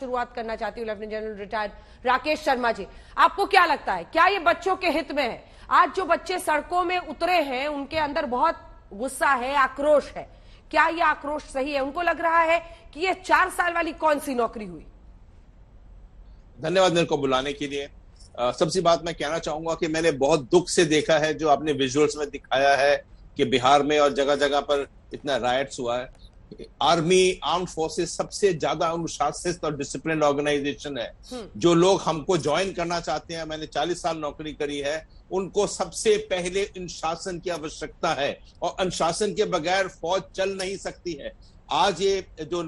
शुरुआत करना चाहती हूँ lieutenant general retired Rakesh Sharma ji, आपको क्या लगता है, क्या ये बच्चों के हित में है? आज जो बच्चे सड़कों में उतरे हैं उनके अंदर बहुत गुस्सा है, आक्रोश है, क्या ये आक्रोश सही है? उनको लग रहा है कि ये 4 साल वाली कौन सी नौकरी हुई? धन्यवाद मेरे को बुलाने के लिए। सबसे बात मैं कहना चाहूंगा कि मैंने बहुत दुख से देखा है जो आपने विजुअल्स में दिखाया है कि बिहार में और जगह जगह पर इतना राइट्स हुआ है। आर्मी, आर्म्ड फोर्सेस सबसे ज्यादा अनुशासित और डिसिप्लिन ऑर्गेनाइजेशन है। जो लोग हमको ज्वाइन करना चाहते हैं, मैंने 40 साल नौकरी करी है, उनको सबसे पहले अनुशासन की आवश्यकता है और अनुशासन के बगैर फौज चल नहीं सकती है। आज ये जो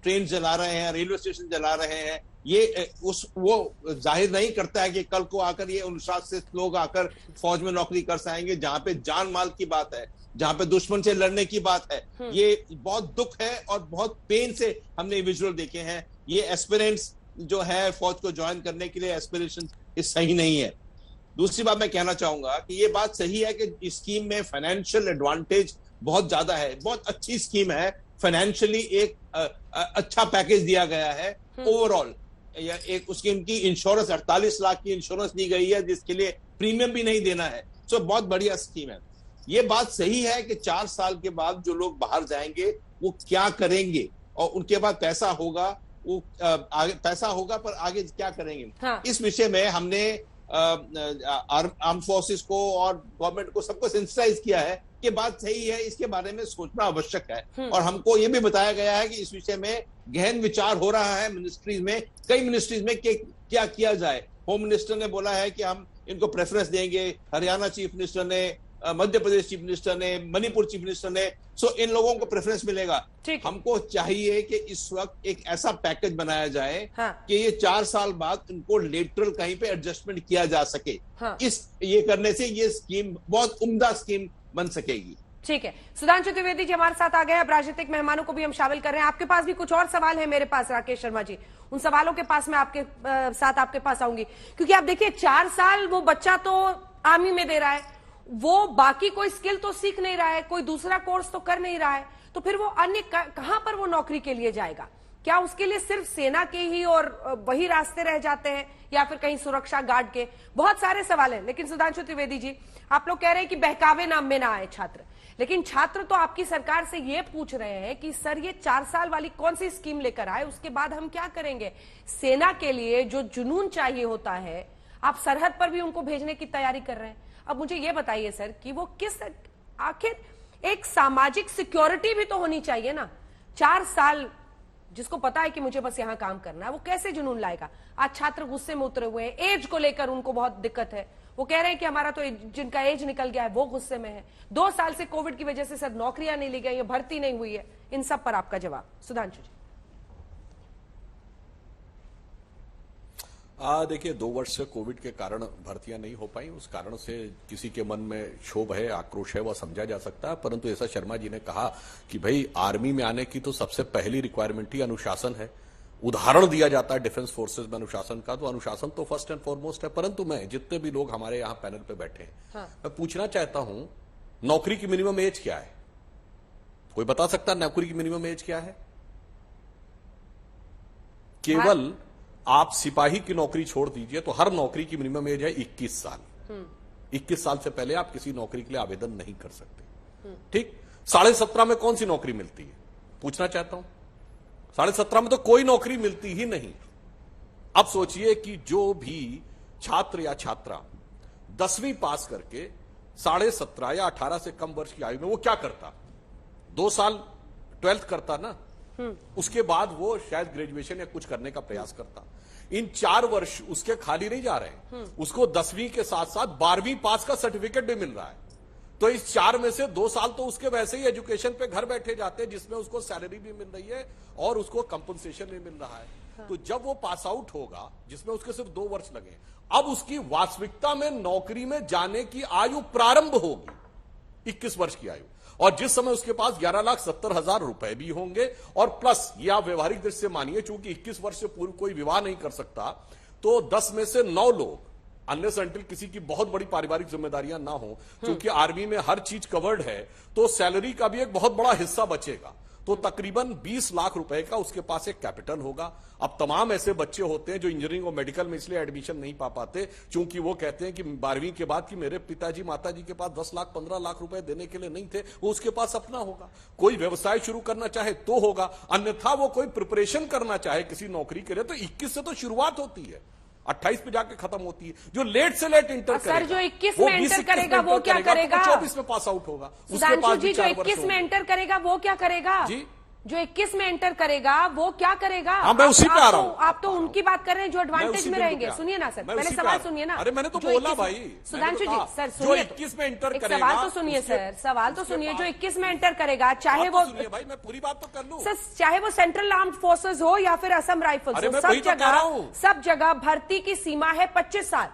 ट्रेन चला रहे हैं, रेलवे स्टेशन चला रहे हैं, ये वो जाहिर नहीं करता है कि कल को आकर ये अनुशासित लोग आकर फौज में नौकरी कर सकेंगे, जहां पे जान माल की बात है, जहां पे दुश्मन से लड़ने की बात है। ये बहुत दुख है और बहुत पेन से हमने विजुअल देखे हैं। ये एस्पिरेंट्स जो है फौज को ज्वाइन करने के लिए एस्पिरेशन सही नहीं है। दूसरी बात मैं कहना चाहूंगा कि ये बात सही है कि इस स्कीम में फाइनेंशियल एडवांटेज बहुत ज्यादा है, बहुत अच्छी स्कीम है। फाइनेंशियली एक अच्छा पैकेज दिया गया है ओवरऑल। या एक उसकी उनकी इंश्योरेंस 48 लाख की इंश्योरेंस दी गई है जिसके लिए प्रीमियम भी नहीं देना है। सो बहुत बढ़िया स्कीम है। ये बात सही है कि 4 साल के बाद जो लोग बाहर जाएंगे वो क्या करेंगे और उनके बाद पैसा होगा, वो आगे पैसा होगा पर आगे क्या करेंगे। हाँ। इस विषय में हमने आर्म फोर्सेस को और गवर्नमेंट को सबको सेंसिटाइज किया है कि बात सही है, इसके बारे में सोचना आवश्यक है। और हमको ये भी बताया गया है कि इस विषय में गहन विचार हो रहा है मिनिस्ट्रीज में, कई मिनिस्ट्रीज में कि क्या किया जाए। होम मिनिस्टर ने बोला है कि हम इनको प्रेफरेंस देंगे, हरियाणा चीफ मिनिस्टर ने, मध्य प्रदेश चीफ मिनिस्टर ने, मणिपुर चीफ मिनिस्टर ने, सो इन लोगों को प्रेफरेंस मिलेगा। हमको चाहिए कि इस वक्त एक ऐसा पैकेज बनाया जाए कि ये 4 साल बाद इनको लेटरल कहीं पे एडजस्टमेंट किया जा सके। ये करने से ये स्कीम बहुत उम्दा स्कीम बन सकेगी। ठीक है, सुधांशु त्रिवेदी जी हमारे साथ आ गए। अब राजनीतिक मेहमानों को भी हम शामिल कर रहे हैं। आपके पास भी कुछ और सवाल है मेरे पास राकेश शर्मा जी, उन सवालों के पास मैं आपके पास आऊंगी, क्योंकि आप देखिए 4 साल वो बच्चा तो आर्मी में दे रहा है, वो बाकी कोई स्किल तो सीख नहीं रहा है, कोई दूसरा कोर्स तो कर नहीं रहा है, तो फिर वो अन्य कहां पर वो नौकरी के लिए जाएगा? क्या उसके लिए सिर्फ सेना के ही और वही रास्ते रह जाते हैं या फिर कहीं सुरक्षा गार्ड के? बहुत सारे सवाल हैं। लेकिन सुधांशु त्रिवेदी जी, आप लोग कह रहे हैं कि बहकावे नाम में ना आए छात्र, लेकिन छात्र तो आपकी सरकार से ये पूछ रहे हैं कि सर ये 4 साल वाली कौन सी स्कीम लेकर आए, उसके बाद हम क्या करेंगे? सेना के लिए जो जुनून चाहिए होता है, आप सरहद पर भी उनको भेजने की तैयारी कर रहे हैं। अब मुझे ये बताइए सर कि वो किस, आखिर एक सामाजिक सिक्योरिटी भी तो होनी चाहिए ना। 4 साल जिसको पता है कि मुझे बस यहां काम करना है, वो कैसे जुनून लाएगा? आज छात्र गुस्से में उतरे हुए हैं, एज को लेकर उनको बहुत दिक्कत है। वो कह रहे हैं कि हमारा तो जिनका एज निकल गया है वो गुस्से में है। 2 साल से कोविड की वजह से सर नौकरियां नहीं ली गई, भर्ती नहीं हुई है। इन सब पर आपका जवाब सुधांशु जी। देखिए 2 वर्ष से कोविड के कारण भर्तियां नहीं हो पाई, उस कारण से किसी के मन में क्षोभ है, आक्रोश है, वह समझा जा सकता है। परंतु ऐसा शर्मा जी ने कहा कि भाई आर्मी में आने की तो सबसे पहली रिक्वायरमेंट ही अनुशासन है। उदाहरण दिया जाता है डिफेंस फोर्सेज में अनुशासन का, तो अनुशासन तो फर्स्ट एंड फॉरमोस्ट है। परंतु मैं, जितने भी लोग हमारे यहाँ पैनल पे बैठे हैं, मैं पूछना चाहता हूं, नौकरी की मिनिमम एज क्या है? कोई बता सकता है नौकरी की मिनिमम एज क्या है? केवल आप सिपाही की नौकरी छोड़ दीजिए तो हर नौकरी की मिनिमम एज है 21 साल। 21 साल से पहले आप किसी नौकरी के लिए आवेदन नहीं कर सकते। ठीक, 17.5 में कौन सी नौकरी मिलती है? पूछना चाहता हूं। 17.5 में तो कोई नौकरी मिलती ही नहीं। अब सोचिए कि जो भी छात्र या छात्रा 10वीं पास करके 17.5 या 18 से कम वर्ष की आयु में वो क्या करता? 2 साल 12th करता ना, उसके बाद वो शायद ग्रेजुएशन या कुछ करने का प्रयास करता। इन 4 वर्ष उसके खाली नहीं जा रहे, उसको 10वीं के साथ साथ 12वीं पास का सर्टिफिकेट भी मिल रहा है। तो इस 4 में से 2 साल तो उसके वैसे ही एजुकेशन पे घर बैठे जाते हैं, जिसमें उसको सैलरी भी मिल रही है और उसको कंपनसेशन भी मिल रहा है। तो जब वो पास आउट होगा, जिसमें उसके सिर्फ 2 वर्ष लगे, अब उसकी वास्तविकता में नौकरी में जाने की आयु प्रारंभ होगी 21 वर्ष की आयु। और जिस समय उसके पास 11,70,000 रुपए भी होंगे और प्लस ये आप व्यवहारिक दृष्टि से मानिए, चूंकि 21 वर्ष से पूर्व कोई विवाह नहीं कर सकता, तो 10 में से 9 लोग, अनलेस अंटिल किसी की बहुत बड़ी पारिवारिक जिम्मेदारियां ना हो, क्योंकि आर्मी में हर चीज कवर्ड है, तो सैलरी का भी एक बहुत बड़ा हिस्सा बचेगा। तो तकरीबन 20 लाख रुपए का उसके पास एक कैपिटल होगा। अब तमाम ऐसे बच्चे होते हैं जो इंजीनियरिंग और मेडिकल में इसलिए एडमिशन नहीं पा पाते क्योंकि वो कहते हैं कि 12वीं के बाद कि मेरे पिताजी माताजी के पास 10 लाख 15 लाख रुपए देने के लिए नहीं थे, वो उसके पास अपना होगा। कोई व्यवसाय शुरू करना चाहे तो होगा, अन्यथा वो कोई प्रिपरेशन करना चाहे किसी नौकरी के लिए तो 21 से तो शुरुआत होती है, 28 पे जाके खत्म होती है। जो लेट से लेट इंटर करेगा, सर जो 21 में एंटर करेगा वो क्या करेगा? 24 में पास आउट होगा। सुधांशु जी जो 21 में एंटर करेगा वो क्या करेगा? जी जो 21 में एंटर करेगा वो क्या करेगा? हाँ, मैं उसी पे आ रहा हूँ। आप तो उनकी बात कर रहे हैं जो एडवांटेज में रहेंगे। सुनिए ना सर, पहले सवाल सुनिए ना। अरे मैंने तो बोला भाई, सुधांशु जी सर जो सुनिए, 21 में एंटर एक करेगा, सवाल तो सुनिए सर, सवाल तो सुनिए। जो 21 में एंटर करेगा, चाहे वो सुनिए भाई, मैं पूरी बात तो कर लूं। सर, चाहे वो सेंट्रल आर्म्ड फोर्सेज हो या फिर असम राइफल्स अरे हो, मैं वही तो कह रहा हूं। सब जगह भर्ती की सीमा है 25 साल।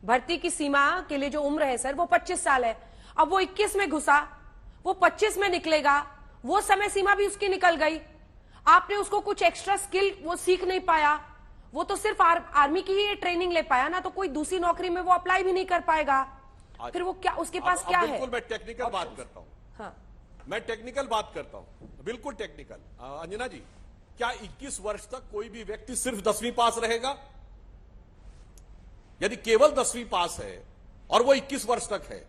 भर्ती की सीमा के लिए जो उम्र है सर वो 25 साल है। अब वो 21 में घुसा, वो 25 में निकलेगा, वो समय सीमा भी उसकी निकल गई। आपने उसको कुछ एक्स्ट्रा स्किल वो सीख नहीं पाया, वो तो सिर्फ आर्मी की ही ट्रेनिंग ले पाया ना, तो कोई दूसरी नौकरी में वो अप्लाई भी नहीं कर पाएगा। फिर वो क्या, उसके पास क्या है? बिल्कुल मैं टेक्निकल बात करता हूं। हाँ, मैं टेक्निकल बात करता हूं, बिल्कुल टेक्निकल। अंजना जी, क्या 21 वर्ष तक कोई भी व्यक्ति सिर्फ 10वीं पास रहेगा? यदि केवल 10वीं पास है और वो 21 वर्ष तक है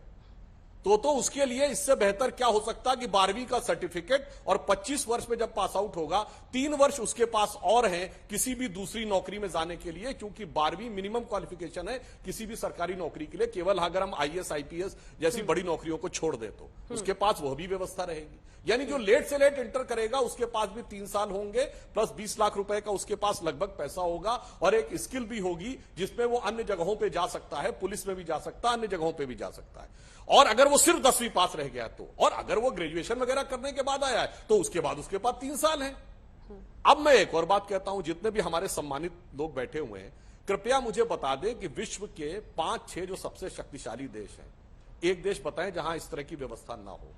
तो उसके लिए इससे बेहतर क्या हो सकता है कि 12वीं का सर्टिफिकेट और 25 वर्ष में जब पास आउट होगा 3 वर्ष उसके पास और हैं किसी भी दूसरी नौकरी में जाने के लिए, क्योंकि 12वीं मिनिमम क्वालिफिकेशन है किसी भी सरकारी नौकरी के लिए। केवल अगर हम आईएएस आईपीएस जैसी बड़ी नौकरियों को छोड़ दे तो उसके पास वह भी व्यवस्था रहेगी। यानी जो लेट से लेट इंटर करेगा उसके पास भी 3 साल होंगे, प्लस 20 लाख रुपए का उसके पास लगभग पैसा होगा और एक स्किल भी होगी जिसमें वो अन्य जगहों पे जा सकता है, पुलिस में भी जा सकता है, अन्य जगहों पे भी जा सकता है। और अगर वो सिर्फ 10वीं पास रह गया तो, और अगर वो ग्रेजुएशन वगैरह करने के बाद आया है तो उसके बाद उसके पास 3 साल है। अब मैं एक और बात कहता हूं, जितने भी हमारे सम्मानित लोग बैठे हुए हैं, कृपया मुझे बता दें कि विश्व के 5-6 जो सबसे शक्तिशाली देश हैं, एक देश बताएं जहां इस तरह की व्यवस्था ना हो।